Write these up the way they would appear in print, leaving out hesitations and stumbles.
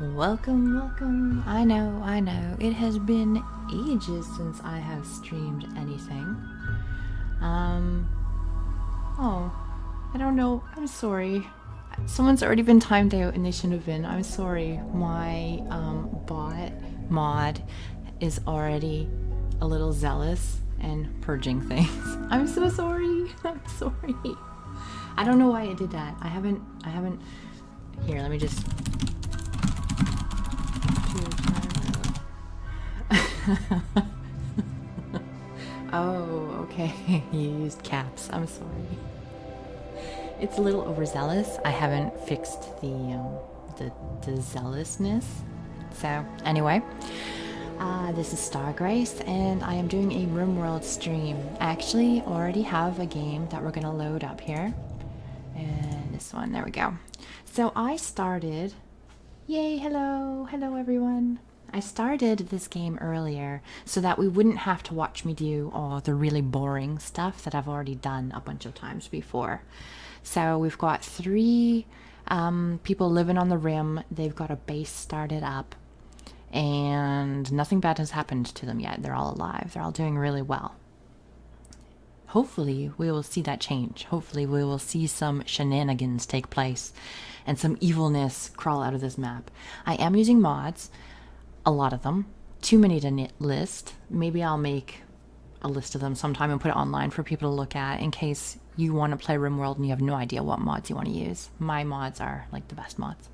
Welcome, welcome. I know. It has been ages since I have streamed anything. Oh, I don't know. I'm sorry. Someone's already been timed out and they shouldn't have been. I'm sorry. My bot mod is already a little zealous and purging things. I'm so sorry. I'm sorry. I don't know why I did that. I haven't. Here, let me just. Oh, okay. You used caps. I'm sorry. It's a little overzealous. I haven't fixed the zealousness. So anyway, this is Stargrace, and I am doing a RimWorld stream. I actually already have a game that we're gonna load up here, and this one. There we go. So I started. Yay! Hello everyone. I started this game earlier so that we wouldn't have to watch me do all the really boring stuff that I've already done a bunch of times before. So we've got 3 people living on the rim. They've got a base started up, and nothing bad has happened to them yet. They're all alive. They're all doing really well. Hopefully we will see that change. Hopefully we will see some shenanigans take place and some evilness crawl out of this map. I am using mods. A lot of them. Too many to list. Maybe I'll make a list of them sometime and put it online for people to look at in case you want to play RimWorld and you have no idea what mods you want to use. My mods are like the best mods.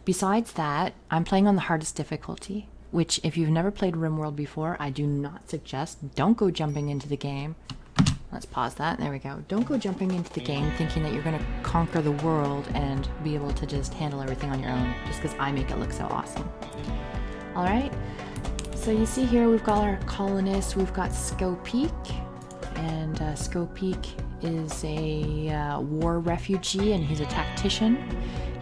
Besides that, I'm playing on the hardest difficulty, which if you've never played RimWorld before, I do not suggest. Don't go jumping into the game. Let's pause that. There we go. Don't go jumping into the game thinking that you're going to conquer the world and be able to just handle everything on your own, just because I make it look so awesome. Alright, so you see here we've got our colonists. We've got Skopeek, and Skopeek is a war refugee, and he's a tactician.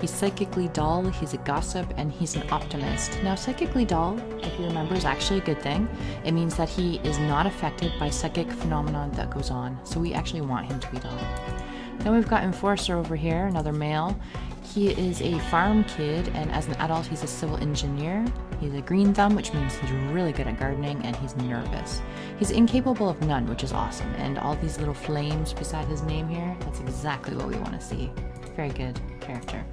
He's psychically dull, he's a gossip, and he's an optimist. Now, psychically dull, if you remember, is actually a good thing. It means that he is not affected by psychic phenomenon that goes on, so we actually want him to be dull. Then we've got Enforcer over here, another male. He is a farm kid, and as an adult, he's a civil engineer. He's a green thumb, which means he's really good at gardening, and he's nervous. He's incapable of none, which is awesome, and all these little flames beside his name here, that's exactly what we want to see. Very good character.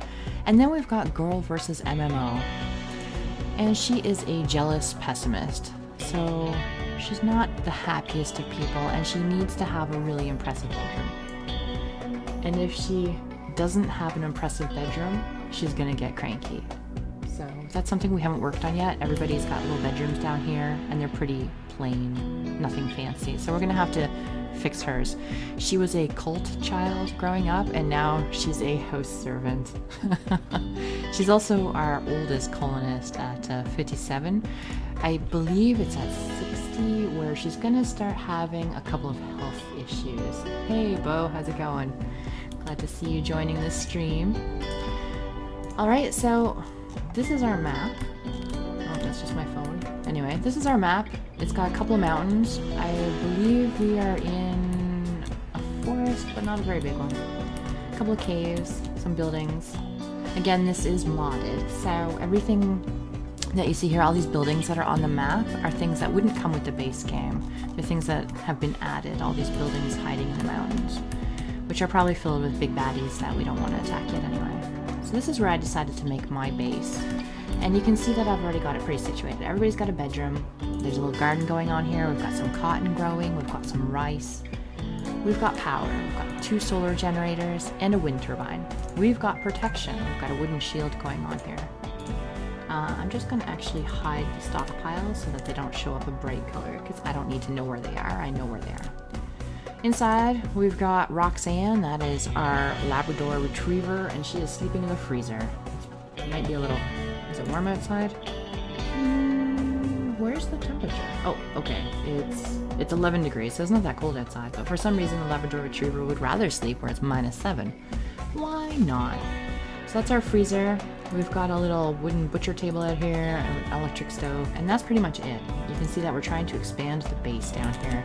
And then we've got Girl versus MMO, and she is a jealous pessimist. So she's not the happiest of people, and she needs to have a really impressive bedroom. And if she doesn't have an impressive bedroom, she's gonna get cranky. So that's something we haven't worked on yet. Everybody's got little bedrooms down here, and they're pretty plain, nothing fancy. So we're gonna have to fix hers. She was a cult child growing up, and now she's a house servant. She's also our oldest colonist at 57. I believe it's at 60 where she's gonna start having a couple of health issues. Hey Bo, how's it going? Glad to see you joining this stream. Alright, so this is our map. Oh, that's just my phone. Anyway, this is our map. It's got a couple of mountains. I believe we are in a forest, but not a very big one. A couple of caves, some buildings. Again, this is modded, so everything that you see here, all these buildings that are on the map, are things that wouldn't come with the base game. They're things that have been added, all these buildings hiding in the mountains, which are probably filled with big baddies that we don't want to attack yet anyway. So this is where I decided to make my base. And you can see that I've already got it pretty situated. Everybody's got a bedroom. There's a little garden going on here. We've got some cotton growing. We've got some rice. We've got power. We've got 2 solar generators and a wind turbine. We've got protection. We've got a wooden shield going on here. I'm just going to actually hide the stockpiles so that they don't show up a bright color, because I don't need to know where they are. I know where they are. Inside, we've got Roxanne. That is our Labrador Retriever, and she is sleeping in the freezer. It might be a little... Is it warm outside? Where's the temperature? Oh, okay. It's 11 degrees, so it's not that cold outside. But for some reason, the Labrador Retriever would rather sleep where it's -7. Why not? So that's our freezer. We've got a little wooden butcher table out here, an electric stove, and that's pretty much it. You can see that we're trying to expand the base down here.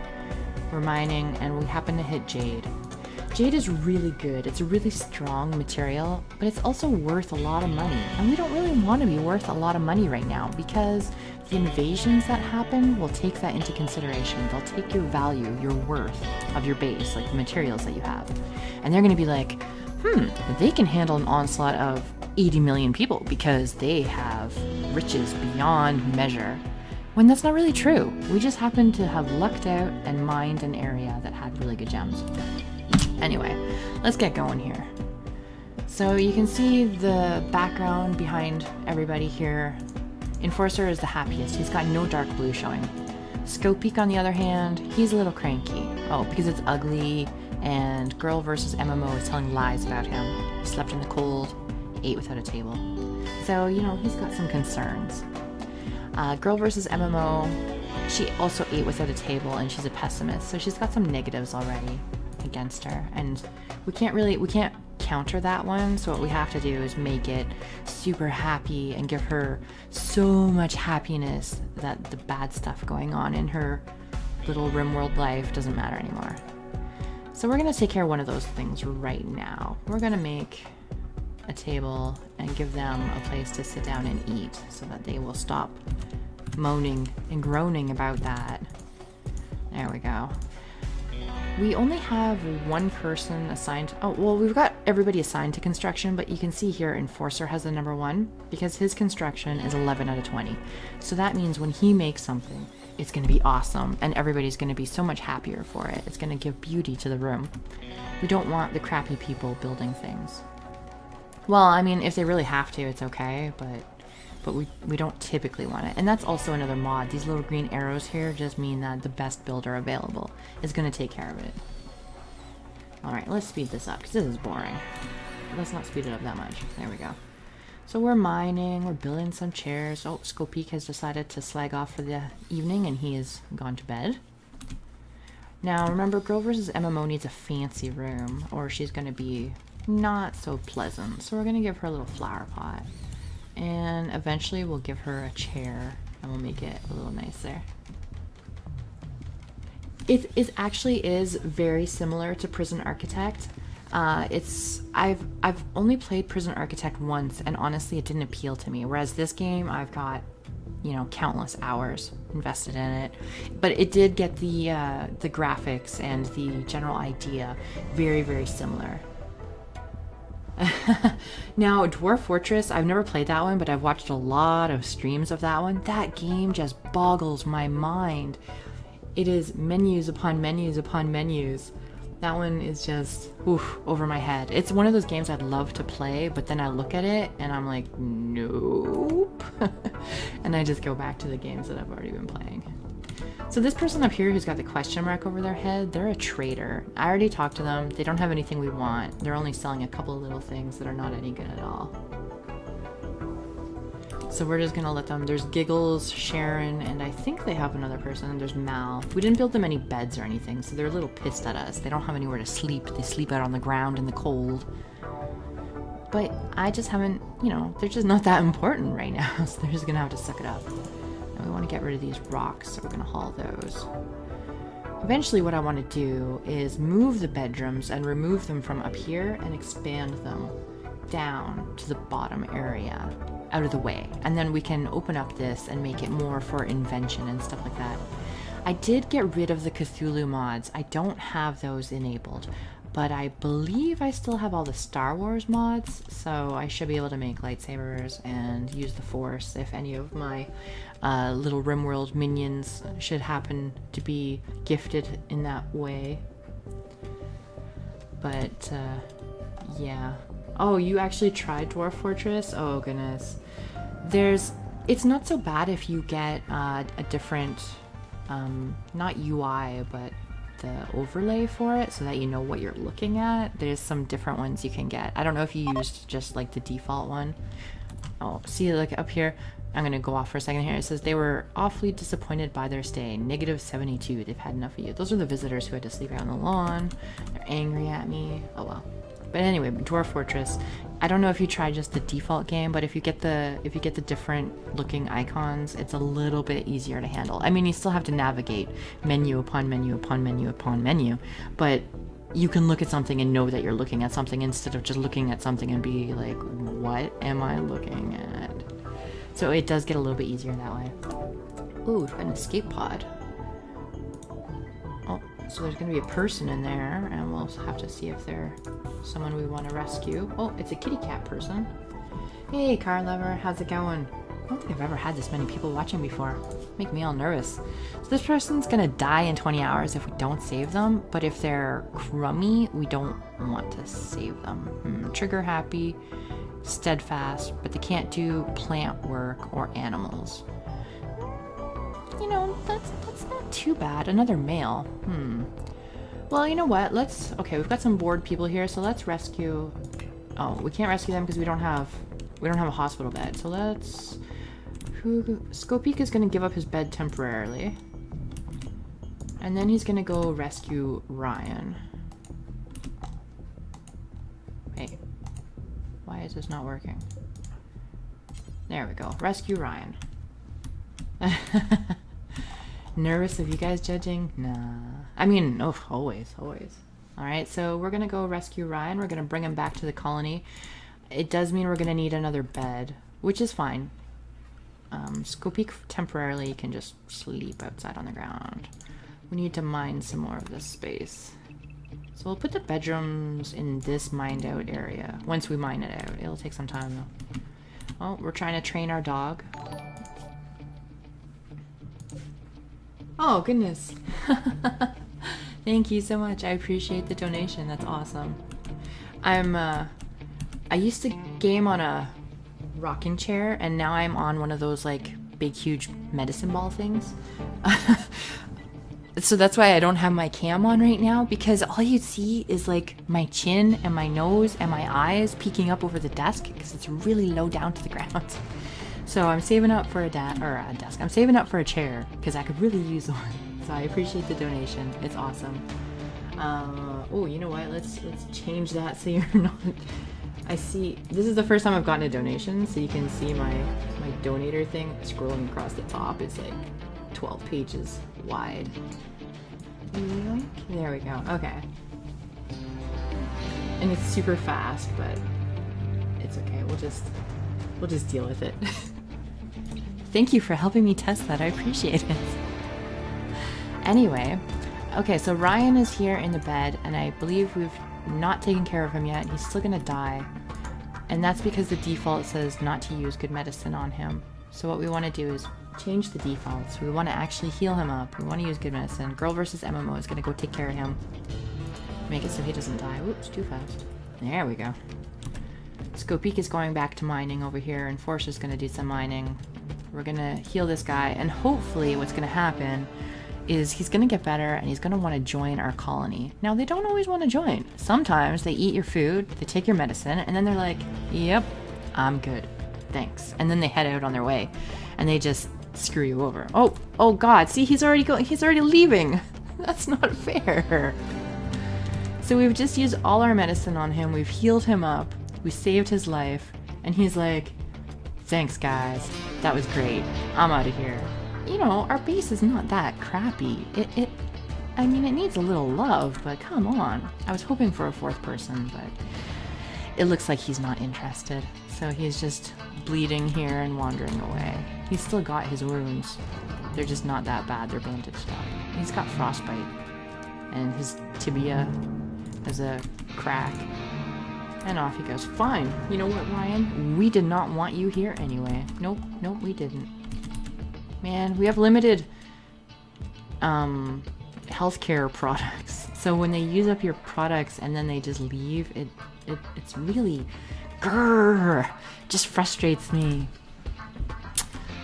We're mining, and we happen to hit jade. Jade is really good. It's a really strong material, but it's also worth a lot of money. And we don't really want to be worth a lot of money right now because the invasions that happen will take that into consideration. They'll take your value, your worth of your base, like the materials that you have. And they're going to be like, they can handle an onslaught of 80 million people because they have riches beyond measure. When that's not really true. We just happen to have lucked out and mined an area that had really good gems. Anyway, let's get going here. So you can see the background behind everybody here. Enforcer is the happiest. He's got no dark blue showing. Skopeek, on the other hand, he's a little cranky. Oh, because it's ugly, and Girl versus MMO is telling lies about him. He slept in the cold, ate without a table. So, you know, he's got some concerns. Girl versus MMO, she also ate without a table, and she's a pessimist. So she's got some negatives already against her, and we can't counter that one. So what we have to do is make it super happy and give her so much happiness that the bad stuff going on in her little RimWorld life doesn't matter anymore. So we're gonna take care of one of those things right now. We're gonna make a table and give them a place to sit down and eat so that they will stop moaning and groaning about that. There we go. We only have one person assigned. Oh, well, we've got everybody assigned to construction, but you can see here Enforcer has the number 1 because his construction is 11 out of 20. So that means when he makes something, it's going to be awesome and everybody's going to be so much happier for it. It's going to give beauty to the room. We don't want the crappy people building things. Well, I mean, if they really have to, it's okay, but we don't typically want it. And that's also another mod. These little green arrows here just mean that the best builder available is going to take care of it. Alright, let's speed this up, because this is boring. Let's not speed it up that much. There we go. So we're mining, we're building some chairs. Oh, Skopeek has decided to slag off for the evening, and he has gone to bed. Now, remember, Girl vs. MMO needs a fancy room, or she's going to be not so pleasant. So we're going to give her a little flower pot. And eventually we'll give her a chair and we'll make it a little nicer. It actually is very similar to Prison Architect. I've only played Prison Architect once, and honestly it didn't appeal to me. Whereas this game, I've got, you know, countless hours invested in it. But it did get the graphics and the general idea very, very similar. Now, Dwarf Fortress, I've never played that one, but I've watched a lot of streams of that one. That game just boggles my mind. It is menus upon menus upon menus. That one is just, oof, over my head. It's one of those games I'd love to play, but then I look at it and I'm like, nope. And I just go back to the games that I've already been playing. So this person up here who's got the question mark over their head, they're a trader. I already talked to them. They don't have anything we want. They're only selling a couple of little things that are not any good at all. So we're just gonna let them. There's Giggles, Sharon, and I think they have another person. There's Mal. We didn't build them any beds or anything, so they're a little pissed at us. They don't have anywhere to sleep. They sleep out on the ground in the cold. But I just haven't, you know, they're just not that important right now, so they're just gonna have to suck it up. And we want to get rid of these rocks, so we're gonna haul those. Eventually what I want to do is move the bedrooms and remove them from up here and expand them down to the bottom area, out of the way. And then we can open up this and make it more for invention and stuff like that. I did get rid of the Cthulhu mods. I don't have those enabled, but I believe I still have all the Star Wars mods, so I should be able to make lightsabers and use the Force if any of my little RimWorld minions should happen to be gifted in that way. But yeah. Oh, you actually tried Dwarf Fortress? Oh goodness. It's not so bad if you get a different, not UI, but the overlay for it so that you know what you're looking at. There's some different ones you can get. I don't know if you used just like the default one. Oh, see, like up here, I'm gonna go off for a second here. It says they were awfully disappointed by their stay. -72. They've had enough of you. Those are the visitors who had to sleep out on the lawn. They're angry at me. Oh well. But anyway, Dwarf Fortress. I don't know if you tried just the default game, but if you get the different looking icons, it's a little bit easier to handle. I mean, you still have to navigate menu upon menu upon menu upon menu, but you can look at something and know that you're looking at something instead of just looking at something and be like, what am I looking at? So it does get a little bit easier that way. Ooh, an escape pod. Oh, so there's gonna be a person in there, and we'll have to see if they're someone we want to rescue. Oh, it's a kitty cat person. Hey, car lover, how's it going? I don't think I've ever had this many people watching before. Make me all nervous. So this person's gonna die in 20 hours if we don't save them, but if they're crummy, we don't want to save them. Trigger happy, steadfast, but they can't do plant work or animals. You know, that's not too bad. Another male. Well, you know what? Okay, we've got some bored people here, so let's rescue. Oh, we can't rescue them because we don't have a hospital bed. So let's. Skopik is going to give up his bed temporarily. And then he's going to go rescue Ryan. Wait. Why is this not working? There we go. Rescue Ryan. Nervous of you guys judging? Nah. I mean, oh, always. Alright, so we're going to go rescue Ryan. We're going to bring him back to the colony. It does mean we're going to need another bed, which is fine. Skopik temporarily can just sleep outside on the ground. We need to mine some more of this space. So we'll put the bedrooms in this mined out area. Once we mine it out. It'll take some time though. Oh, we're trying to train our dog. Oh, goodness. Thank you so much. I appreciate the donation. That's awesome. I used to game on a rocking chair, and now I'm on one of those like big huge medicine ball things. So that's why I don't have my cam on right now, because all you see is like my chin and my nose and my eyes peeking up over the desk because it's really low down to the ground. So I'm saving up for a desk. I'm saving up for a chair because I could really use one. So I appreciate the donation. It's awesome. Oh, you know what? Let's change that so you're not. I see. This is the first time I've gotten a donation, so you can see my donator thing scrolling across the top. It's like 12 pages wide. There we go. Okay. And it's super fast, but it's okay. We'll just deal with it. Thank you for helping me test that. I appreciate it. Anyway, okay, so Ryan is here in the bed, and I believe we've not taken care of him yet. He's still gonna die. And that's because the default says not to use good medicine on him. So what we want to do is change the defaults. We want to actually heal him up. We want to use good medicine. Girl versus MMO is going to go take care of him. Make it so he doesn't die. Oops, too fast. There we go. Skopik is going back to mining over here, and Force is going to do some mining. We're going to heal this guy, and hopefully what's going to happen is he's going to get better, and he's going to want to join our colony. Now, they don't always want to join. Sometimes they eat your food, they take your medicine, and then they're like, yep, I'm good. Thanks. And then they head out on their way, and they just screw you over. Oh God, see, he's already leaving. That's not fair. So we've just used all our medicine on him. We've healed him up. We saved his life, and he's like, thanks guys. That was great. I'm out of here. You know, our base is not that crappy. I mean, it needs a little love, but come on. I was hoping for a fourth person, but it looks like he's not interested. So he's just bleeding here and wandering away. He's still got his wounds. They're just not that bad. They're bandaged up. He's got frostbite, and his tibia has a crack. And off he goes. Fine. You know what, Ryan? We did not want you here anyway. Nope, we didn't. Man, we have limited healthcare products. So when they use up your products and then they just leave, it's really just frustrates me.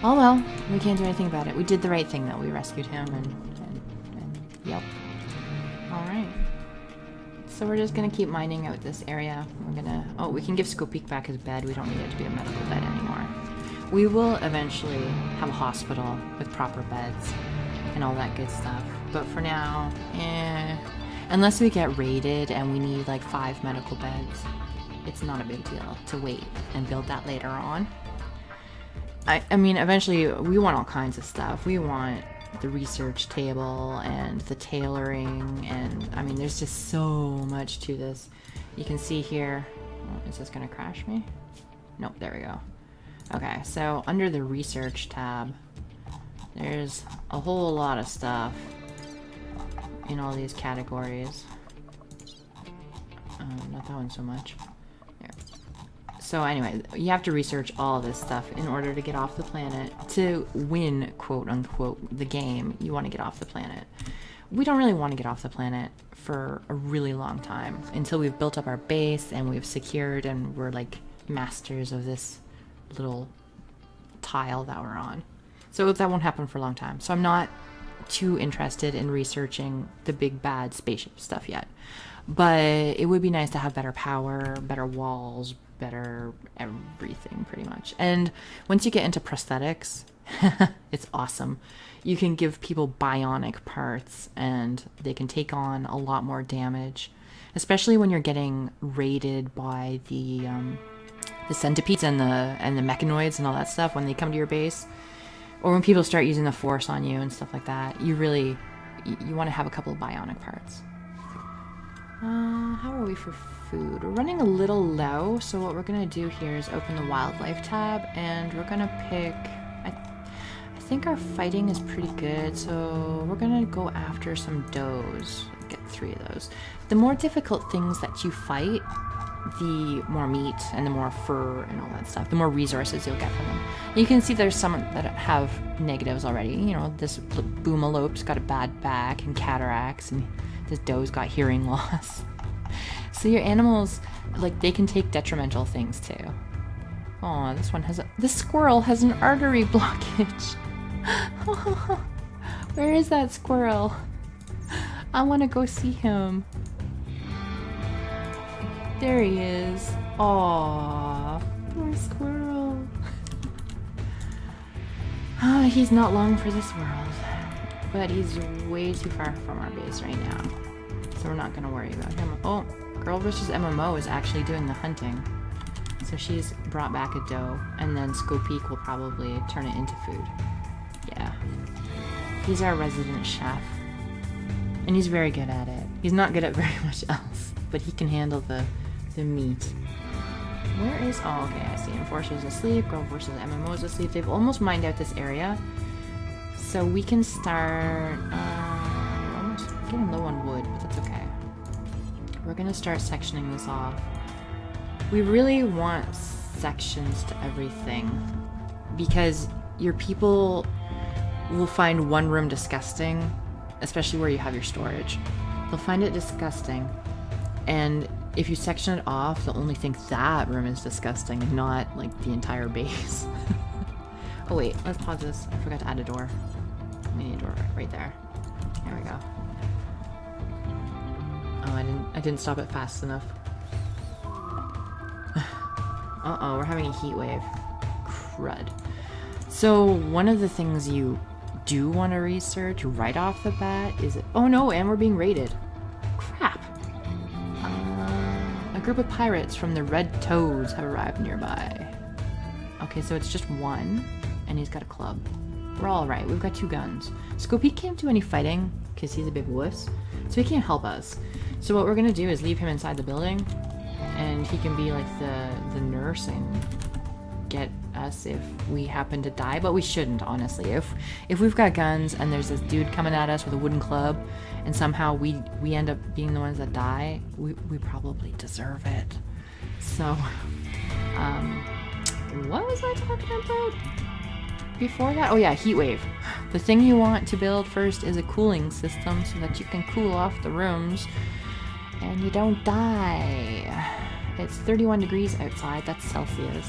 Oh well, we can't do anything about it. We did the right thing though. We rescued him and yep. Alright. So we're just gonna keep mining out this area. We can give Skopik back his bed. We don't need it to be a medical bed anymore. We will eventually have a hospital with proper beds and all that good stuff. But for now, unless we get raided and we need like 5 medical beds, it's not a big deal to wait and build that later on. I mean, eventually we want all kinds of stuff. We want the research table and the tailoring, and I mean there's just so much to this. You can see here, oh, is this gonna crash me? Nope, there we go. Okay, so under the research tab, there's a whole lot of stuff in all these categories. Not that one so much. There. So anyway, you have to research all this stuff in order to get off the planet. To win, quote unquote, the game, you want to get off the planet. We don't really want to get off the planet for a really long time until we've built up our base and we've secured and we're like masters of this little tile that we're on. So that won't happen for a long time. So I'm not too interested in researching the big bad spaceship stuff yet. But it would be nice to have better power, better walls, better everything pretty much. And once you get into prosthetics, it's awesome. You can give people bionic parts and they can take on a lot more damage, especially when you're getting raided by the centipedes and the mechanoids and all that stuff when they come to your base, or when people start using the force on you and stuff like that. You want to have a couple of bionic parts. How are we for food? We're running a little low, so what we're gonna do here is open the wildlife tab, and we're gonna pick, I think our fighting is pretty good, so we're gonna go after some does. Get 3 of those. The more difficult things that you fight, the more meat and the more fur and all that stuff, the more resources you'll get from them. You can see there's some that have negatives already. You know, this boomalope's got a bad back and cataracts, and this doe's got hearing loss. So your animals, like, they can take detrimental things too. Oh, this squirrel has an artery blockage. Where is that squirrel? I want to go see him. There he is. Aww, poor squirrel. He's not long for this world, but he's way too far from our base right now, so we're not gonna worry about him. Oh, Girl vs. MMO is actually doing the hunting, so she's brought back a doe, and then Skopeek will probably turn it into food. Yeah, he's our resident chef, and he's very good at it. He's not good at very much else, but he can handle the meat. Where is... oh, okay, I see. Enforcer's asleep. Girl versus MMO's asleep. They've almost mined out this area. So we can start... we're almost getting low on wood, but that's okay. We're gonna start sectioning this off. We really want sections to everything, because your people will find one room disgusting, especially where you have your storage. They'll find it disgusting, and if you section it off, they'll only think that room is disgusting and not, like, the entire base. Oh wait, let's pause this. I forgot to add a door. We need a door right there. There we go. Oh, I didn't stop it fast enough. Uh-oh, we're having a heat wave. Crud. So one of the things you do want to research right off the bat is... oh no, and we're being raided. Crap. A group of pirates from the Red Toads have arrived nearby. Okay, so it's just one, and he's got a club. We're all right. We've got 2 guns. Skopeek can't do any fighting because he's a big wuss, so he can't help us. So what we're gonna do is leave him inside the building, and he can be like the nurse and get us if we happen to die. But we shouldn't, honestly. If we've got guns and there's this dude coming at us with a wooden club, and somehow we end up being the ones that die, we probably deserve it. So, what was I talking about before that? Oh yeah, heat wave. The thing you want to build first is a cooling system so that you can cool off the rooms and you don't die. It's 31 degrees outside. That's Celsius.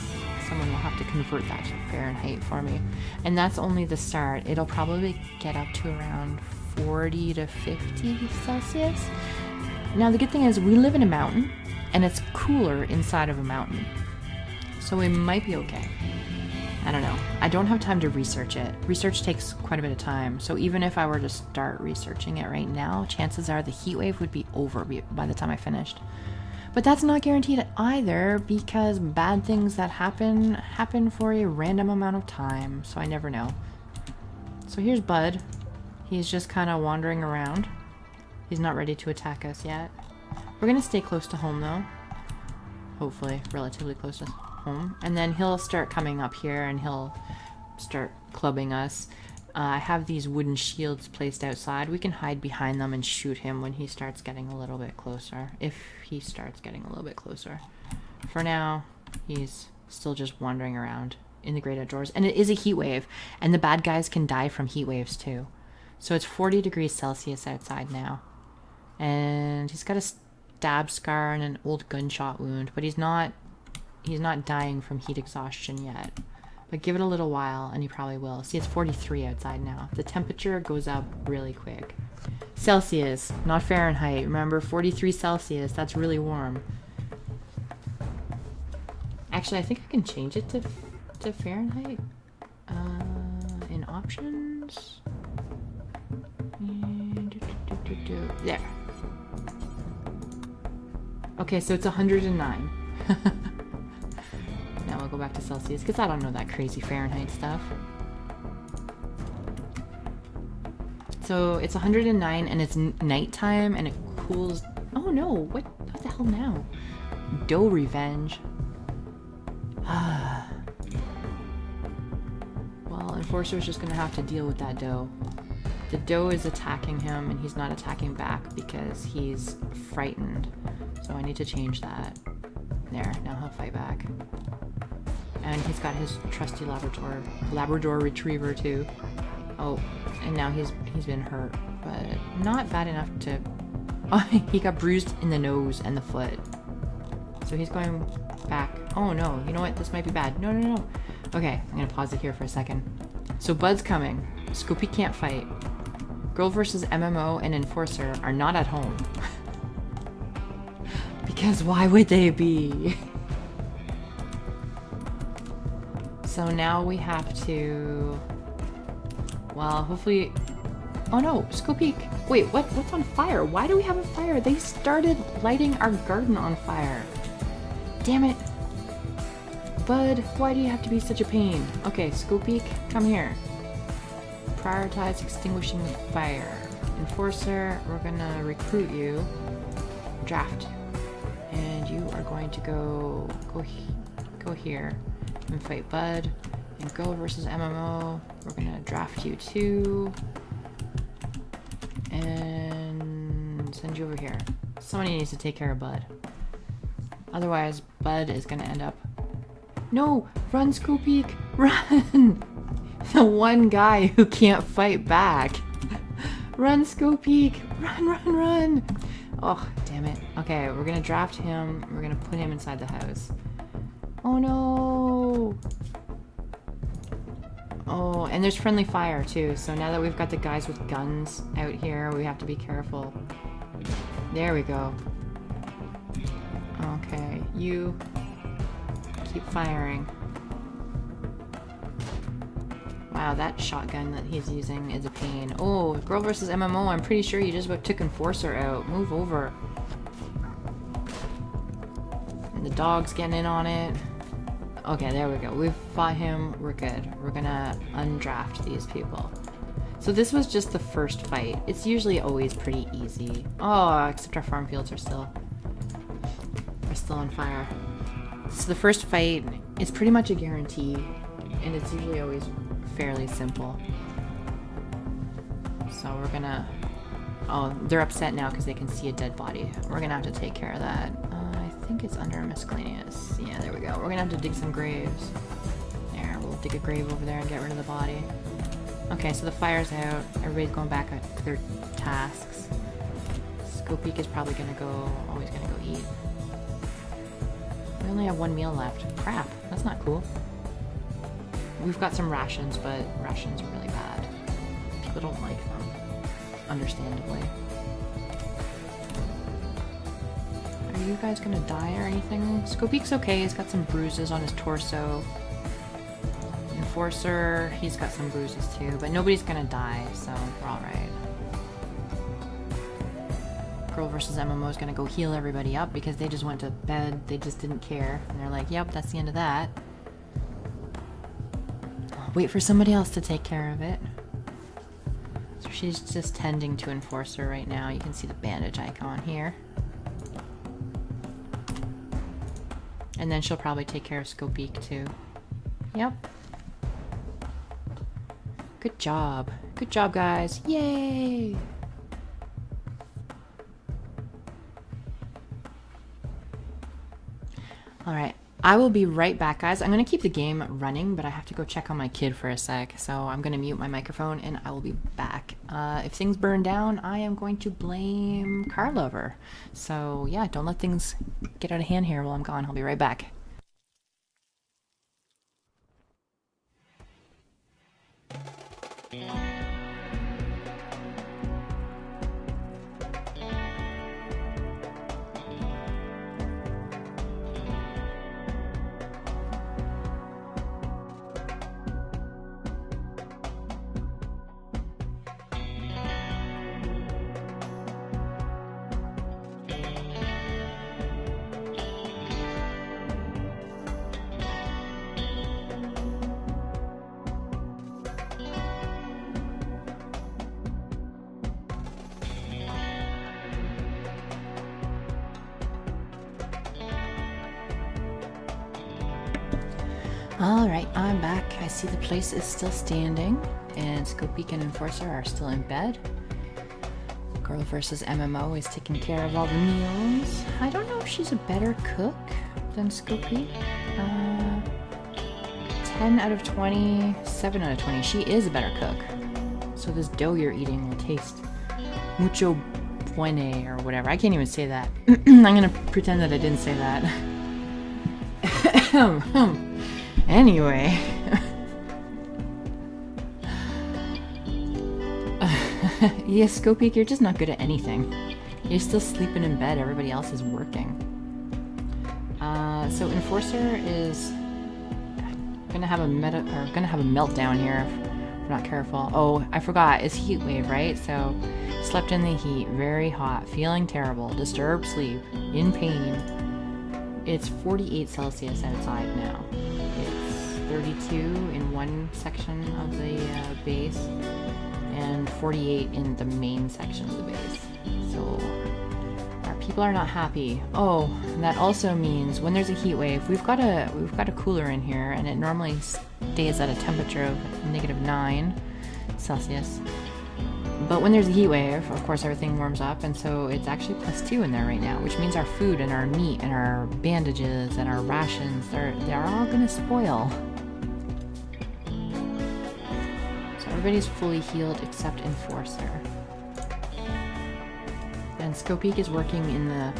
Someone will have to convert that to Fahrenheit for me. And that's only the start. It'll probably get up to around 40 to 50 Celsius. Now the good thing is we live in a mountain and it's cooler inside of a mountain. So we might be okay. I don't know. I don't have time to research it. Research takes quite a bit of time. So even if I were to start researching it right now, chances are the heat wave would be over by the time I finished. But that's not guaranteed either, because bad things that happen for a random amount of time. So I never know. So here's Bud. He's just kind of wandering around. He's not ready to attack us yet. We're going to stay close to home, though. Hopefully, relatively close to home. And then he'll start coming up here, and he'll start clubbing us. I have these wooden shields placed outside. We can hide behind them and shoot him when he starts getting a little bit closer. If he starts getting a little bit closer. For now, he's still just wandering around in the great outdoors. And it is a heat wave. And the bad guys can die from heat waves too. So it's 40 degrees Celsius outside now. And he's got a stab scar and an old gunshot wound. But he's not dying from heat exhaustion yet. But give it a little while, and he probably will. See, it's 43 outside now. The temperature goes up really quick. Celsius, not Fahrenheit. Remember, 43 Celsius. That's really warm. Actually, I think I can change it to Fahrenheit. In options. There. Okay, so it's 109. Now we'll go back to Celsius, because I don't know that crazy Fahrenheit stuff. So it's 109, and it's nighttime, and it cools... Oh no, what the hell now? Doe revenge. Well, Enforcer's just going to have to deal with that doe. The doe is attacking him, and he's not attacking back because he's frightened. So I need to change that. There, now he'll fight back. And he's got his trusty Labrador Retriever too. Oh, and now he's been hurt, but not bad enough to... Oh, he got bruised in the nose and the foot. So he's going back. Oh no, you know what? This might be bad. No. Okay, I'm gonna pause it here for a second. So Bud's coming. Scoopy can't fight. Girl versus MMO and Enforcer are not at home. Because why would they be? So now we have to... Well, hopefully... Oh no, Scoopy... Wait, what's on fire? Why do we have a fire? They started lighting our garden on fire. Damn it. Bud, why do you have to be such a pain? Okay, Scoopy, come here. Prioritize extinguishing the fire. Enforcer, we're gonna recruit you. Draft. And you are going to go here and fight Bud. And Girl versus MMO, we're gonna draft you too. And send you over here. Somebody needs to take care of Bud. Otherwise, Bud is gonna end up... No! Run, Scoopy! Run! The one guy who can't fight back. Run, Scoopy! Run! Oh, damn it. Okay, we're gonna draft him. We're gonna put him inside the house. Oh no! Oh, and there's friendly fire too. So now that we've got the guys with guns out here, we have to be careful. There we go. Okay, you keep firing. Wow, that shotgun that he's using is a pain. Oh, Girl versus MMO, I'm pretty sure you just about took Enforcer out. Move over. And the dog's getting in on it. Okay, there we go. We've fought him. We're good. We're gonna undraft these people. So this was just the first fight. It's usually always pretty easy. Oh, except our farm fields are still on fire. So the first fight is pretty much a guarantee, and it's usually always fairly simple. So we're gonna... Oh, they're upset now because they can see a dead body. We're gonna have to take care of that. I think it's under miscellaneous. Yeah, there we go. We're gonna have to dig some graves. There, we'll dig a grave over there and get rid of the body. Okay, so the fire's out. Everybody's going back to their tasks. Scopeek is probably always gonna go eat. We only have one meal left. Crap, that's not cool. We've got some rations, but rations are really bad. People don't like them, understandably. Are you guys gonna die or anything? Scopeek's okay, he's got some bruises on his torso. Enforcer, he's got some bruises too, but nobody's gonna die, so we're alright. Girl versus MMO is gonna go heal everybody up because they just went to bed, they just didn't care. And they're like, yep, that's the end of that. I'll wait for somebody else to take care of it. Is there she's just tending to Enforcer right now. You can see the bandage icon here. And then she'll probably take care of Skopeek too. Yep. Good job. Good job, guys. Yay! Alright. I will be right back, guys. I'm going to keep the game running, but I have to go check on my kid for a sec. So I'm going to mute my microphone and I will be back. If things burn down, I am going to blame Carlover. So yeah, don't let things get out of hand here while I'm gone. I'll be right back. Alright, I'm back. I see the place is still standing, and Skopeek and Enforcer are still in bed. Girl versus MMO is taking care of all the meals. I don't know if she's a better cook than Skopeek. 10 out of 20, 7 out of 20. She is a better cook. So this dough you're eating will taste mucho buene or whatever. I can't even say that. I'm gonna pretend that I didn't say that. Anyway. Yeah, Skopeek, you're just not good at anything. You're still sleeping in bed. Everybody else is working. So Enforcer is gonna have a meltdown here if we're not careful. Oh, I forgot. It's heat wave, right? So slept in the heat, very hot, feeling terrible, disturbed sleep, in pain. It's 48 Celsius outside now. It's 32 in one section of the base and 48 in the main section of the base. So our people are not happy. Oh, that also means when there's a heat wave, we've got a cooler in here, and it normally stays at a temperature of -9 Celsius. But when there's a heat wave, of course, everything warms up, and so it's actually +2 in there right now, which means our food and our meat and our bandages and our rations, they're all gonna spoil. So everybody's fully healed except Enforcer. And Skopeek is working in the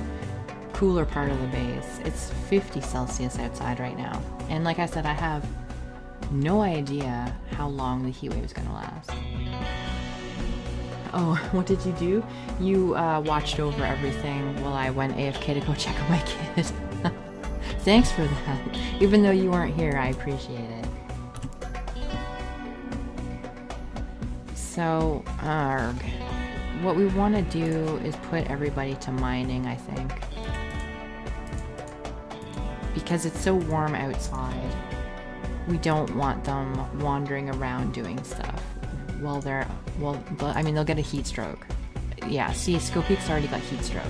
cooler part of the base. It's 50 Celsius outside right now. And like I said, I have no idea how long the heat wave is gonna last. Oh, what did you do? You watched over everything while I went AFK to go check on my kid. Thanks for that. Even though you weren't here, I appreciate it. So, what we want to do is put everybody to mining, I think. Because it's so warm outside, we don't want them wandering around doing stuff. They'll get a heat stroke. Yeah, see, Skopeek's already got heat stroke.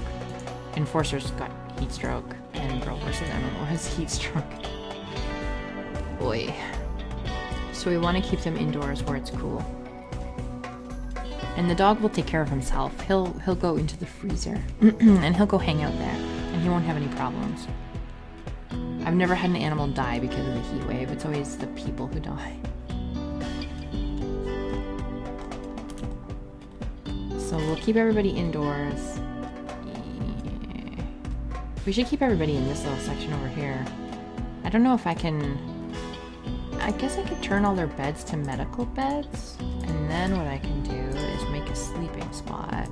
Enforcer's got heat stroke, and Girl vs. MMO has heat stroke. Boy. So we want to keep them indoors where it's cool. And the dog will take care of himself. He'll go into the freezer, and he'll go hang out there, and he won't have any problems. I've never had an animal die because of the heat wave. It's always the people who die. So we'll keep everybody indoors. Yeah. We should keep everybody in this little section over here. I don't know if I can... I guess I could turn all their beds to medical beds. And then what I can do is make a sleeping spot.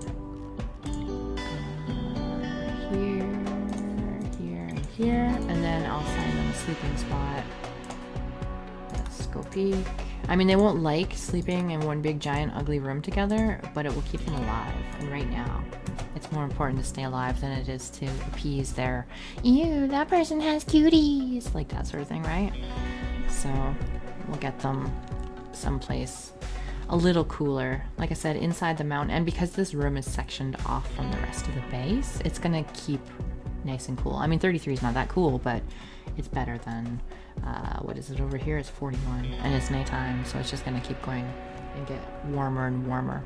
Here, here, and here. And then I'll assign them a sleeping spot. That's Skopeek. I mean, they won't like sleeping in one big giant ugly room together, but it will keep them alive. And right now, it's more important to stay alive than it is to appease their, ew, that person has cuties, like that sort of thing, right? So we'll get them someplace. a little cooler. Like I said, inside the mountain, and because this room is sectioned off from the rest of the base, it's gonna keep nice and cool. I mean, 33 is not that cool, but it's better than, what is it over here? It's 41, and it's nighttime, so it's just gonna keep going and get warmer and warmer.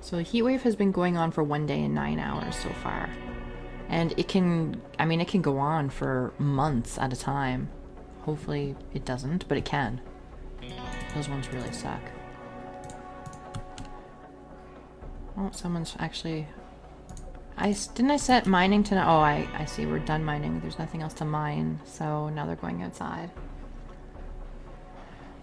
So the heat wave has been going on for 1 day and 9 hours so far. And it can, I mean, it can go on for months at a time. Hopefully it doesn't, but it can. Those ones really suck. Oh, someone's actually... Didn't I set mining tonight? Oh, I see. We're done mining. There's nothing else to mine, so now they're going outside.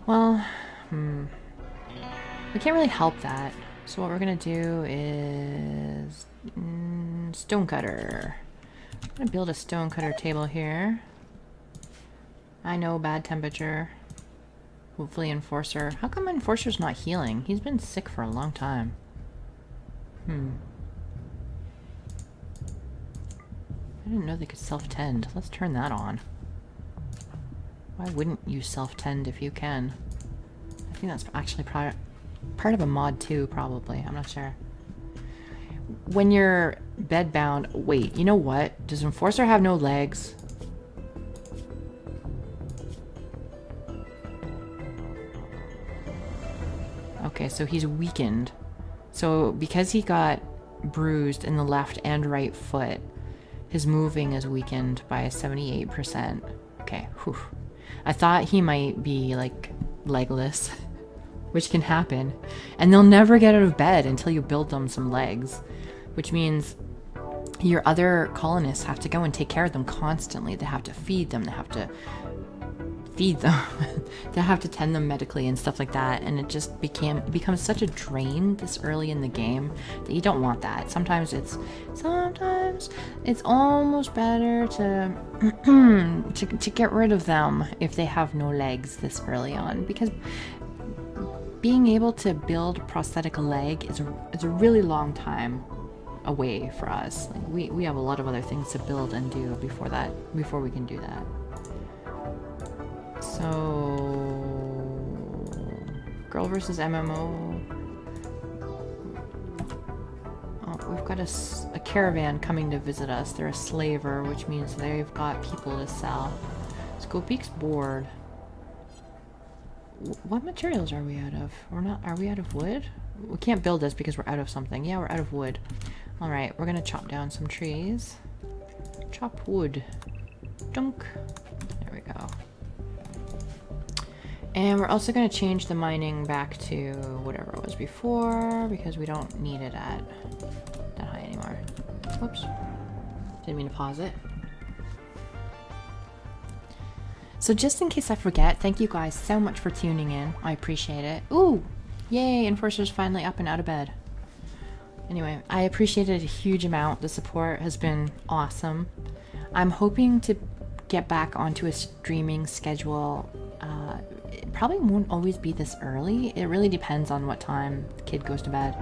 Well, we can't really help that. So what we're gonna do is stonecutter. I'm gonna build a stonecutter table here. I know, bad temperature. Hopefully Enforcer. How come Enforcer's not healing? He's been sick for a long time. I didn't know they could self-tend. Let's turn that on. Why wouldn't you self-tend if you can? I think that's actually part of a mod too, probably. I'm not sure. When you're bedbound... Wait, you know what? Does Enforcer have no legs? Okay, so he's weakened. So because he got bruised in the left and right foot, his moving is weakened by 78%. Okay, whew. I thought he might be, like, legless, which can happen. And they'll never get out of bed until you build them some legs, which means your other colonists have to go and take care of them constantly. They have to feed them. They have to feed them. They have to tend them medically and stuff like that. And it just becomes such a drain this early in the game that you don't want that. Sometimes it's almost better to to get rid of them if they have no legs this early on, because being able to build a prosthetic leg is a really long time away for us. Like we have a lot of other things to build and do before we can do that. So, girl versus MMO. Oh, we've got a caravan coming to visit us. They're a slaver, which means they've got people to sell. Scopeek's bored. What materials are we out of? Are we out of wood? We can't build this because we're out of something. Yeah, we're out of wood. Alright, we're gonna chop down some trees. Chop wood. Dunk. There we go. And we're also going to change the mining back to whatever it was before, because we don't need it at that high anymore. Whoops. Didn't mean to pause it. So just in case I forget, thank you guys so much for tuning in. I appreciate it. Ooh! Yay! Enforcer's finally up and out of bed. Anyway, I appreciate it a huge amount. The support has been awesome. I'm hoping to get back onto a streaming schedule. It probably won't always be this early. It really depends on what time the kid goes to bed.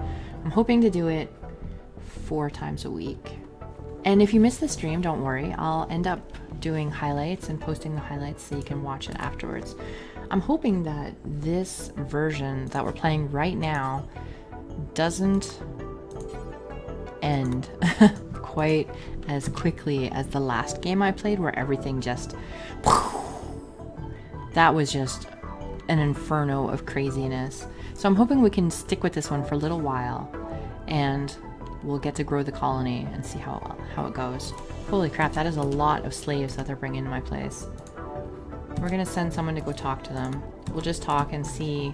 I'm hoping to do it 4 times a week. And if you miss the stream, don't worry. I'll end up doing highlights and posting the highlights so you can watch it afterwards. I'm hoping that this version that we're playing right now doesn't end quite as quickly as the last game I played, where everything just... That was just an inferno of craziness. So I'm hoping we can stick with this one for a little while, and we'll get to grow the colony and see how it goes. Holy crap, that is a lot of slaves that they're bringing to my place. We're gonna send someone to go talk to them. We'll just talk and see.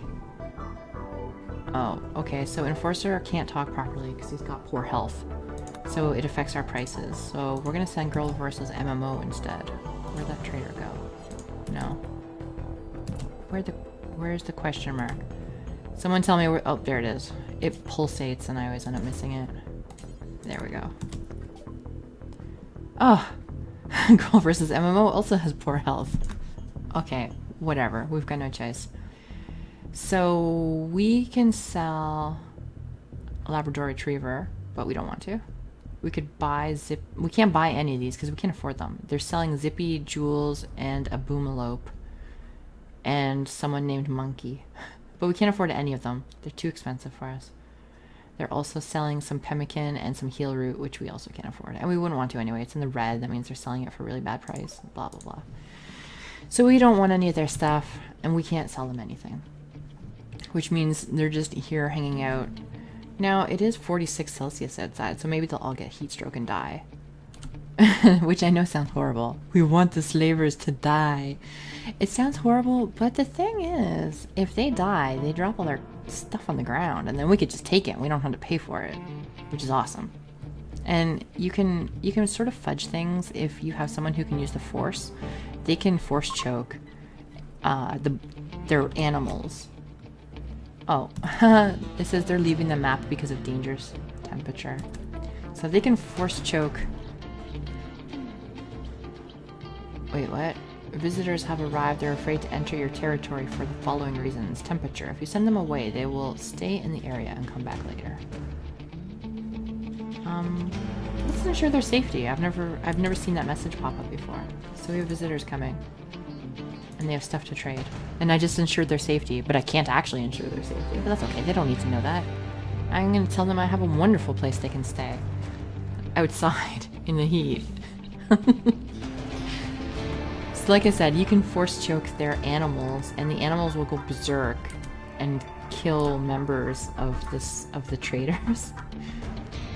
Oh, okay, so Enforcer can't talk properly because he's got poor health. So it affects our prices. So we're gonna send Girl versus MMO instead. Where'd that trader go? No. Where's the question mark? Someone tell me where... Oh, there it is. It pulsates and I always end up missing it. There we go. Oh! Girl versus MMO also has poor health. Okay, whatever. We've got no choice. So we can sell a Labrador Retriever, but we don't want to. We could buy we can't buy any of these because we can't afford them. They're selling Zippy, Jules, and a Boomalope. And someone named Monkey. But we can't afford any of them. They're too expensive for us. They're also selling some pemmican and some heal root, which we also can't afford. And we wouldn't want to anyway. It's in the red. That means they're selling it for a really bad price. Blah, blah, blah. So we don't want any of their stuff, and we can't sell them anything. Which means they're just here hanging out. Now, it is 46 Celsius outside, so maybe they'll all get heat stroke and die. Which I know sounds horrible. We want the slavers to die. It sounds horrible, but the thing is, if they die, they drop all their stuff on the ground, and then we could just take it and we don't have to pay for it, which is awesome. And you can sort of fudge things if you have someone who can use the force. They can force choke their animals. Oh, it says they're leaving the map because of dangerous temperature. So if they can force choke... Wait, what? Visitors have arrived. They're afraid to enter your territory for the following reasons. Temperature. If you send them away, they will stay in the area and come back later. Let's ensure their safety. I've never seen that message pop up before. So we have visitors coming. And they have stuff to trade. And I just ensured their safety, but I can't actually ensure their safety. But that's okay. They don't need to know that. I'm going to tell them I have a wonderful place they can stay. Outside, in the heat. So like I said, you can force choke their animals, and the animals will go berserk and kill members of the traders.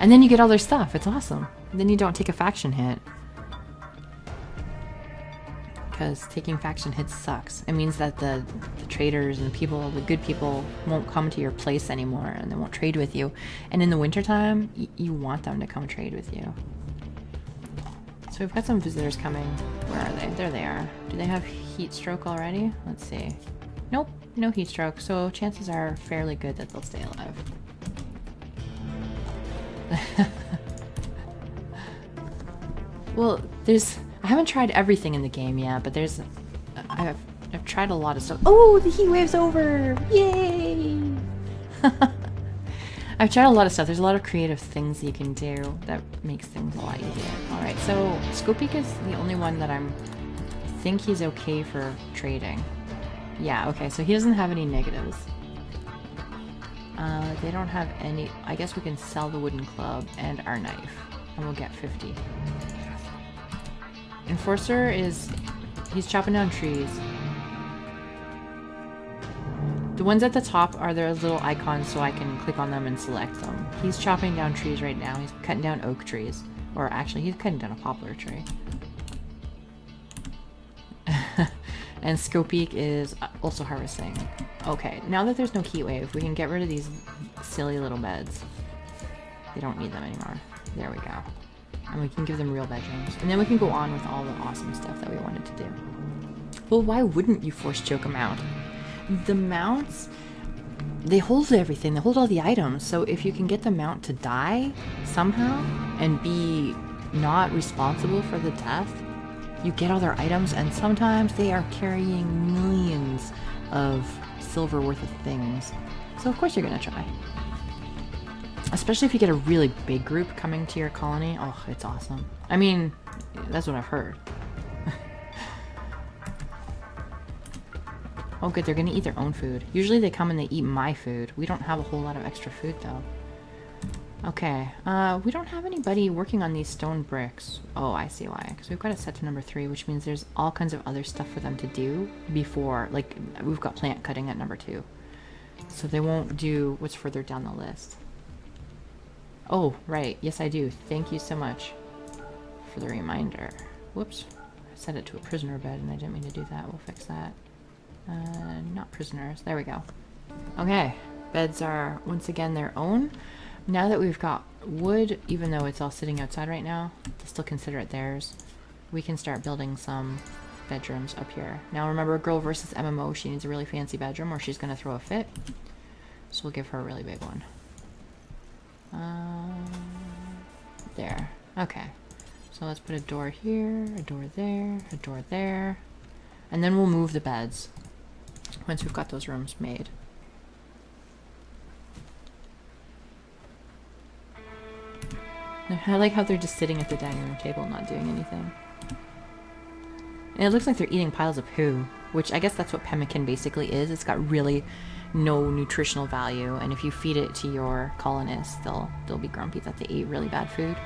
And then you get all their stuff. It's awesome. And then you don't take a faction hit. Because taking faction hits sucks. It means that the traders and the good people won't come to your place anymore, and they won't trade with you. And in the wintertime, you want them to come trade with you. So we've got some visitors coming. Where are they? There they are. Do they have heat stroke already? Let's see. Nope, no heat stroke. So chances are fairly good that they'll stay alive. Well, I haven't tried everything in the game yet, but I've tried a lot of stuff. Oh, the heat wave's over! Yay! I've tried a lot of stuff. There's a lot of creative things you can do that makes things a lot easier. Alright, so Skopik is the only one that I think he's okay for trading. Yeah, okay, so he doesn't have any negatives. They don't have any... I guess we can sell the wooden club and our knife, and we'll get 50. Enforcer he's chopping down trees. The ones at the top are their little icons, so I can click on them and select them. He's chopping down trees right now. He's cutting down oak trees. Or actually, he's cutting down a poplar tree. And Skopik is also harvesting. Okay, now that there's no heat wave, we can get rid of these silly little beds. They don't need them anymore. There we go. And we can give them real bedrooms. And then we can go on with all the awesome stuff that we wanted to do. Well, why wouldn't you force choke a mount? The mounts, they hold everything. They hold all the items. So if you can get the mount to die somehow and be not responsible for the death, you get all their items, and sometimes they are carrying millions of silver worth of things. So of course you're gonna try. Especially if you get a really big group coming to your colony. Oh, it's awesome. I mean, that's what I've heard. Oh good, they're gonna eat their own food. Usually they come and they eat my food. We don't have a whole lot of extra food though. Okay, we don't have anybody working on these stone bricks. Oh, I see why. Because we've got it set to number 3, which means there's all kinds of other stuff for them to do before, like, we've got plant cutting at number 2. So they won't do what's further down the list. Oh, right. Yes, I do. Thank you so much for the reminder. Whoops. I set it to a prisoner bed and I didn't mean to do that. We'll fix that. Not prisoners. There we go. Okay. Beds are, once again, their own. Now that we've got wood, even though it's all sitting outside right now, they'll still consider it theirs. We can start building some bedrooms up here. Now remember, girl versus MMO, she needs a really fancy bedroom or she's going to throw a fit. So we'll give her a really big one. There. Okay. So let's put a door here, a door there, a door there. And then we'll move the beds once we've got those rooms made. I like how they're just sitting at the dining room table not doing anything. And it looks like they're eating piles of poo, which I guess that's what pemmican basically is. It's got really no nutritional value, and if you feed it to your colonists, they'll be grumpy that they ate really bad food.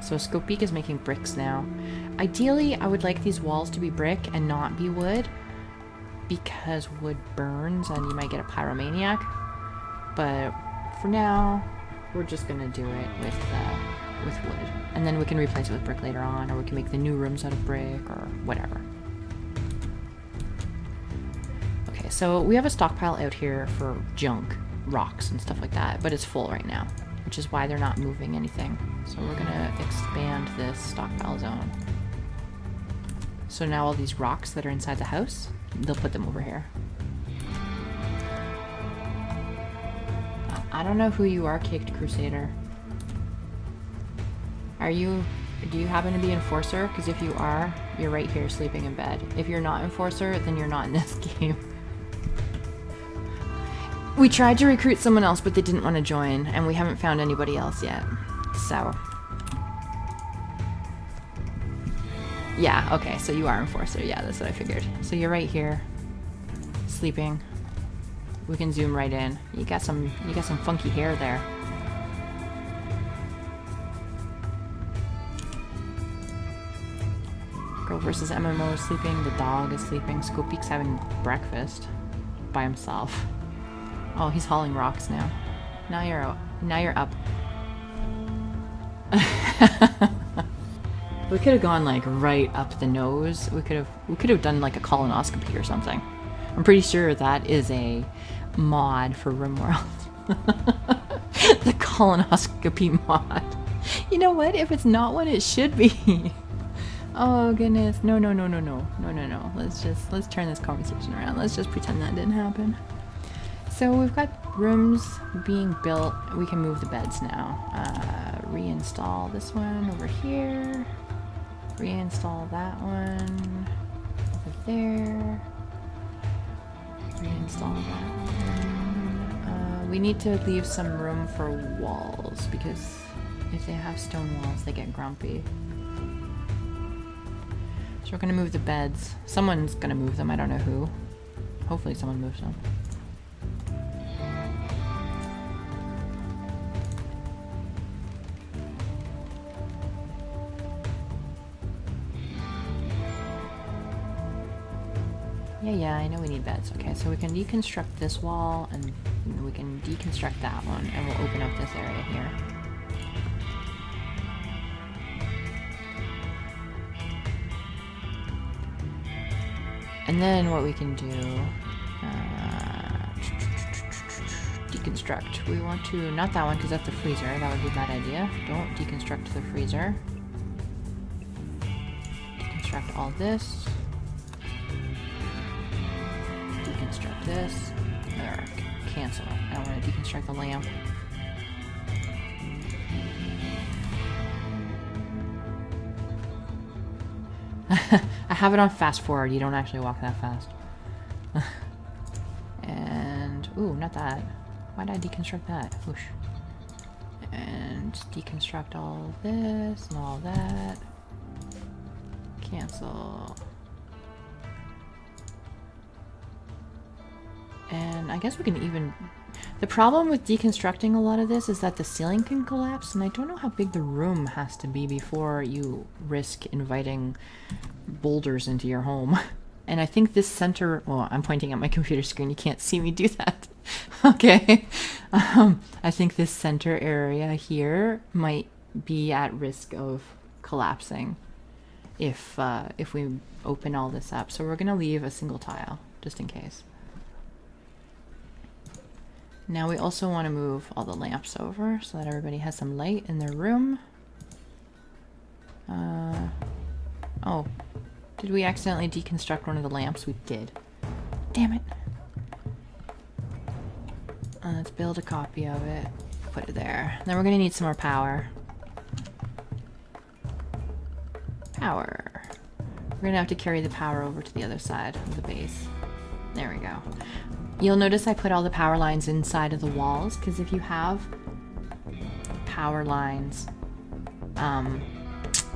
So Skopik is making bricks now. Ideally, I would like these walls to be brick and not be wood, because wood burns and you might get a pyromaniac. But for now, we're just gonna do it with wood, and then we can replace it with brick later on, or we can make the new rooms out of brick or whatever. Okay, so we have a stockpile out here for junk, rocks and stuff like that, but it's full right now, which is why they're not moving anything. So we're gonna expand this stockpile zone. So now all these rocks that are inside the house, they'll put them over here. I don't know who you are, Caked Crusader. Do you happen to be Enforcer? Because if you are, you're right here sleeping in bed. If you're not Enforcer, then you're not in this game. We tried to recruit someone else, but they didn't want to join, and we haven't found anybody else yet. So. Yeah, okay, so you are Enforcer. Yeah, that's what I figured. So you're right here, sleeping. We can zoom right in. You got some funky hair there. Girl versus MMO is sleeping. The dog is sleeping. Skopik's having breakfast by himself. Oh, he's hauling rocks now. Now you're up. We could have gone like right up the nose. We could have done like a colonoscopy or something. I'm pretty sure that is a mod for RimWorld. The colonoscopy mod. You know what? If it's not one, it should be. Oh goodness. No. Let's turn this conversation around. Let's just pretend that didn't happen. So we've got rooms being built. We can move the beds now. Reinstall this one over here. Reinstall that one over there. Reinstall that one. We need to leave some room for walls, because if they have stone walls, they get grumpy. So we're gonna move the beds. Someone's gonna move them, I don't know who. Hopefully someone moves them. Yeah, I know we need beds. Okay, so we can deconstruct this wall, and we can deconstruct that one, and we'll open up this area here. And then what we can do, deconstruct. We want to, not that one, because that's the freezer. That would be a bad idea. Don't deconstruct the freezer. Deconstruct all this. Deconstruct this. There. Cancel. I don't want to deconstruct the lamp. I have it on fast forward. You don't actually walk that fast. And ooh, not that. Why did I deconstruct that? Whoosh. And deconstruct all this and all that. Cancel. And I guess we can even... The problem with deconstructing a lot of this is that the ceiling can collapse, and I don't know how big the room has to be before you risk inviting boulders into your home. And I think this center... Well, I'm pointing at my computer screen. You can't see me do that. Okay. I think this center area here might be at risk of collapsing if we open all this up. So we're going to leave a single tile, just in case. Now we also want to move all the lamps over so that everybody has some light in their room. Oh, did we accidentally deconstruct one of the lamps? We did. Damn it. Let's build a copy of it. Put it there. Then we're going to need some more power. Power. We're going to have to carry the power over to the other side of the base. There we go. You'll notice I put all the power lines inside of the walls, because if you have power lines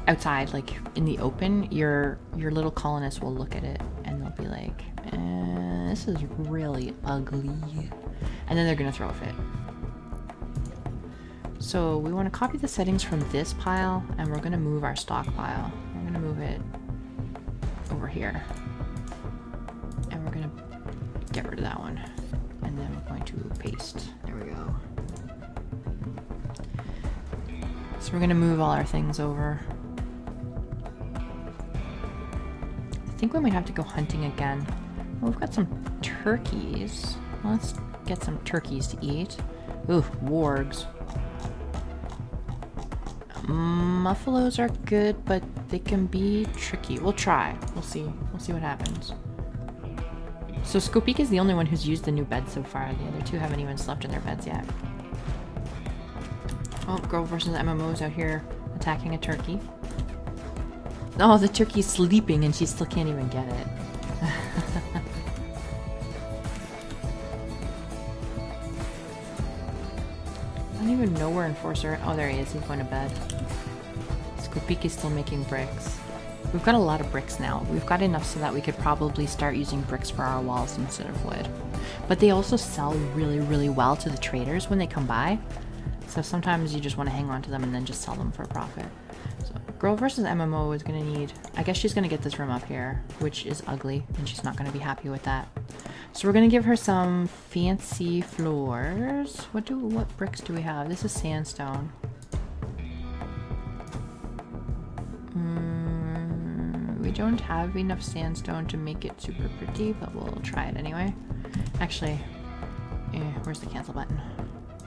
outside, like in the open, your little colonists will look at it and they'll be like, this is really ugly. And then they're gonna throw a fit. So we want to copy the settings from this pile, and we're gonna move our stockpile. We're gonna move it over here. And we're gonna get rid of that one. And then we're going to paste. There we go. So we're gonna move all our things over. I think we might have to go hunting again. Well, we've got some turkeys. Let's get some turkeys to eat. Ooh, wargs. Muffaloes are good, but they can be tricky. We'll try. We'll see. We'll see what happens. So Skopik is the only one who's used the new bed so far. The other two haven't even slept in their beds yet. Oh, girl versus MMO's out here attacking a turkey. Oh, the turkey's sleeping and she still can't even get it. I don't even know where Enforcer... Oh, there he is. He's going to bed. Skopik is still making bricks. We've got a lot of bricks now. We've got enough so that we could probably start using bricks for our walls instead of wood. But they also sell really, really well to the traders when they come by. So sometimes you just want to hang on to them and then just sell them for a profit. So girl versus MMO is going to need... I guess she's going to get this room up here, which is ugly, and she's not going to be happy with that. So we're going to give her some fancy floors. What bricks do we have? This is sandstone. We don't have enough sandstone to make it super pretty, but we'll try it anyway. Actually, where's the cancel button?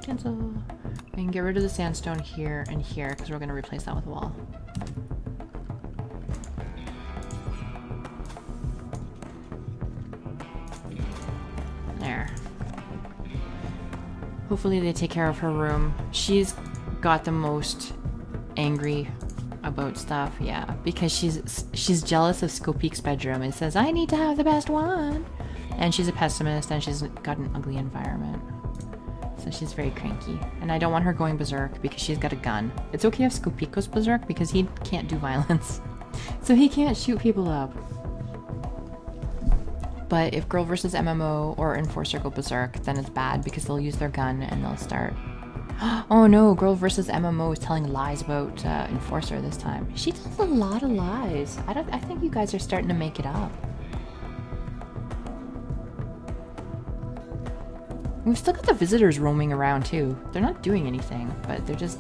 Cancel. We can get rid of the sandstone here and here because we're going to replace that with a wall. There. Hopefully they take care of her room. She's got the most angry about stuff, yeah, because she's jealous of Skopik's bedroom and says, I need to have the best one. And she's a pessimist and she's got an ugly environment. So she's very cranky. And I don't want her going berserk because she's got a gun. It's okay if Skopik goes berserk because he can't do violence. So he can't shoot people up. But if girl versus MMO or Enforcer go berserk, then it's bad because they'll use their gun and they'll start... Oh no, girl versus MMO is telling lies about Enforcer this time. She tells a lot of lies. I think you guys are starting to make it up. We've still got the visitors roaming around too. They're not doing anything, but they're just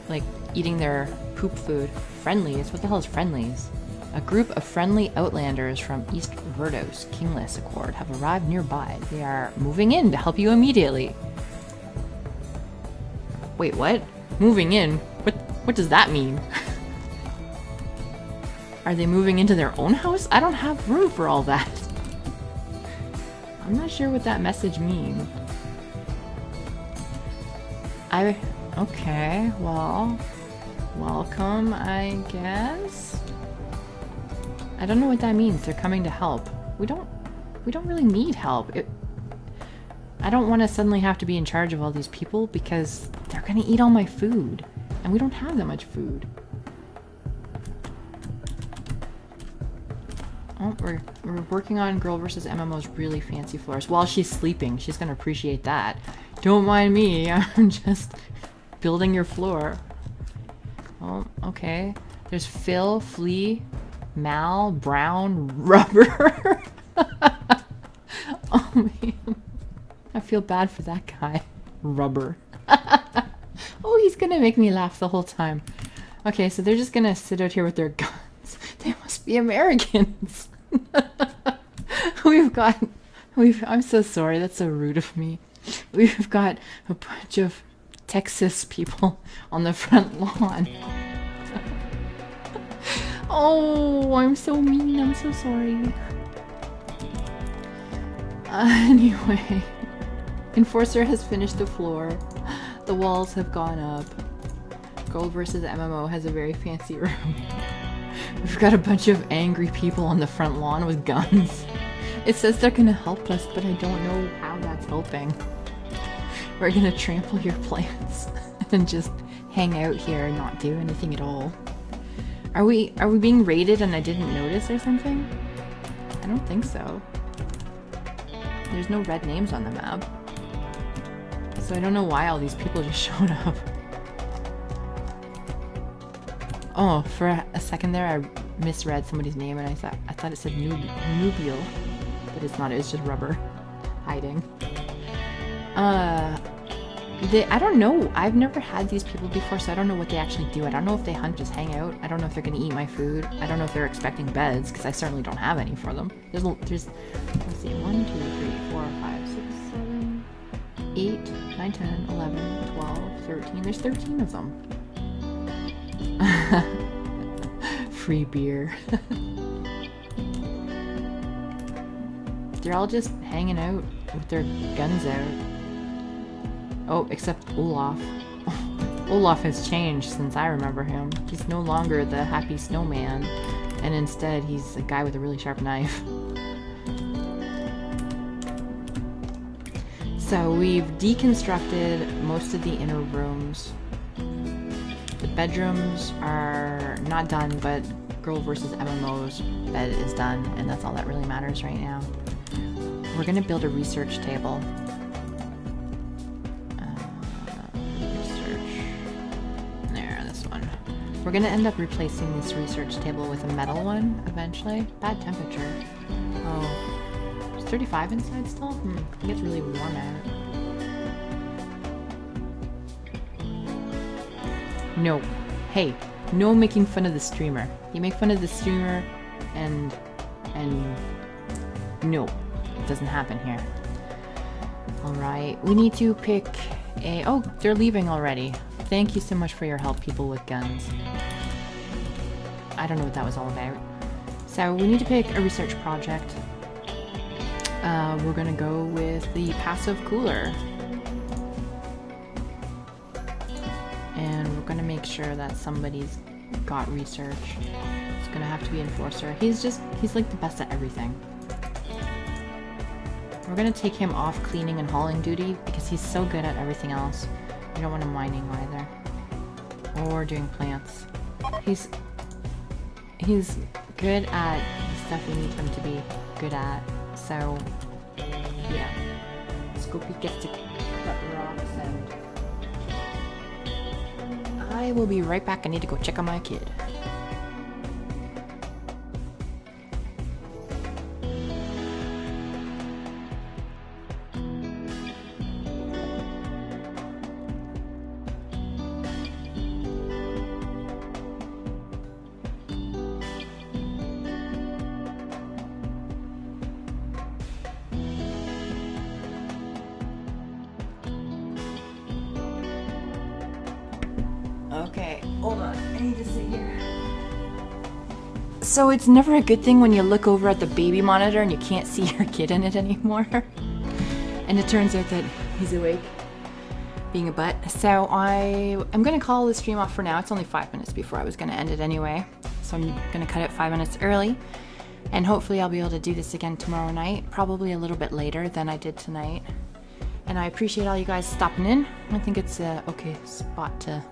like eating their poop food. Friendlies? What the hell is friendlies? A group of friendly outlanders from East Verdos, Kingless Accord, have arrived nearby. They are moving in to help you immediately. Wait, what? Moving in? What does that mean? Are they moving into their own house? I don't have room for all that. I'm not sure what that message means. Okay, well, welcome, I guess. I don't know what that means. They're coming to help. We don't really need help. I don't want to suddenly have to be in charge of all these people because they're gonna eat all my food, and we don't have that much food. Oh, we're working on girl versus MMO's really fancy floors while she's sleeping. She's gonna appreciate that. Don't mind me. I'm just building your floor. Oh, okay. There's Phil, Flea, Mal, Brown, Rubber. Oh man, I feel bad for that guy. Rubber. Oh, he's gonna make me laugh the whole time. Okay, so they're just gonna sit out here with their guns. They must be Americans. I'm so sorry, that's so rude of me. We've got a bunch of Texas people on the front lawn. Oh, I'm so mean. I'm so sorry. Anyway, Enforcer has finished the floor. The walls have gone up. Girl versus MMO has a very fancy room. We've got a bunch of angry people on the front lawn with guns. It says they're gonna help us, but I don't know how that's helping. We're gonna trample your plants and just hang out here and not do anything at all. Are we being raided and I didn't notice or something? I don't think so. There's no red names on the map. So I don't know why all these people just showed up. Oh, for a second there I misread somebody's name and I thought it said Nubial. But it's not, it's just rubber hiding. I don't know. I've never had these people before, so I don't know what they actually do. I don't know if they hunt, just hang out. I don't know if they're gonna eat my food. I don't know if they're expecting beds, because I certainly don't have any for them. There's let's see, 1, 2, 3, 4, 5, 6, 7, 8, 9, 10, 11, 12, 13. There's 13 of them. Free beer. They're all just hanging out with their guns out. Oh, except Olaf. Olaf has changed since I remember him. He's no longer the happy snowman, and instead he's a guy with a really sharp knife. So we've deconstructed most of the inner rooms. The bedrooms are not done, but Girl vs. MMO's bed is done, and that's all that really matters right now. We're gonna build a research table. We're gonna end up replacing this research table with a metal one eventually. Bad temperature. Oh, it's 35 inside still? It gets really warm out. No. Hey, no making fun of the streamer. You make fun of the streamer and no, it doesn't happen here. Alright, we need to pick a... Oh, they're leaving already. Thank you so much for your help, people with guns. I don't know what that was all about. So we need to pick a research project. We're gonna go with the passive cooler. And we're gonna make sure that somebody's got research. It's gonna have to be Enforcer. He's like the best at everything. We're gonna take him off cleaning and hauling duty because he's so good at everything else. We don't want him mining either. Or doing plants. He's good at the stuff we need him to be good at. So, yeah. Scopey gets to cut rocks and... I will be right back. I need to go check on my kid. Okay, hold on. I need to sit here. So it's never a good thing when you look over at the baby monitor and you can't see your kid in it anymore. And it turns out that he's awake, being a butt. So I'm gonna call the stream off for now. It's only 5 minutes before I was gonna end it anyway. So I'm gonna cut it 5 minutes early. And hopefully I'll be able to do this again tomorrow night. Probably a little bit later than I did tonight. And I appreciate all you guys stopping in. I think it's a okay spot to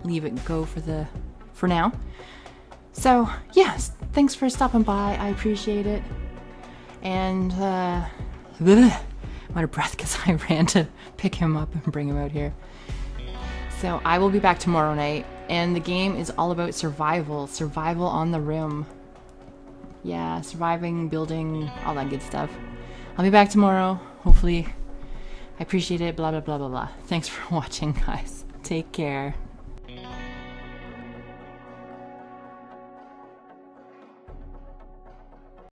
leave it go for now. So yes, thanks for stopping by. I appreciate it. And I'm out of breath because I ran to pick him up and bring him out here. So I will be back tomorrow night, and the game is all about survival on the rim. Yeah, surviving, building, all that good stuff. I'll be back tomorrow, hopefully. I appreciate it, blah blah blah blah blah. Thanks for watching, guys. Take care.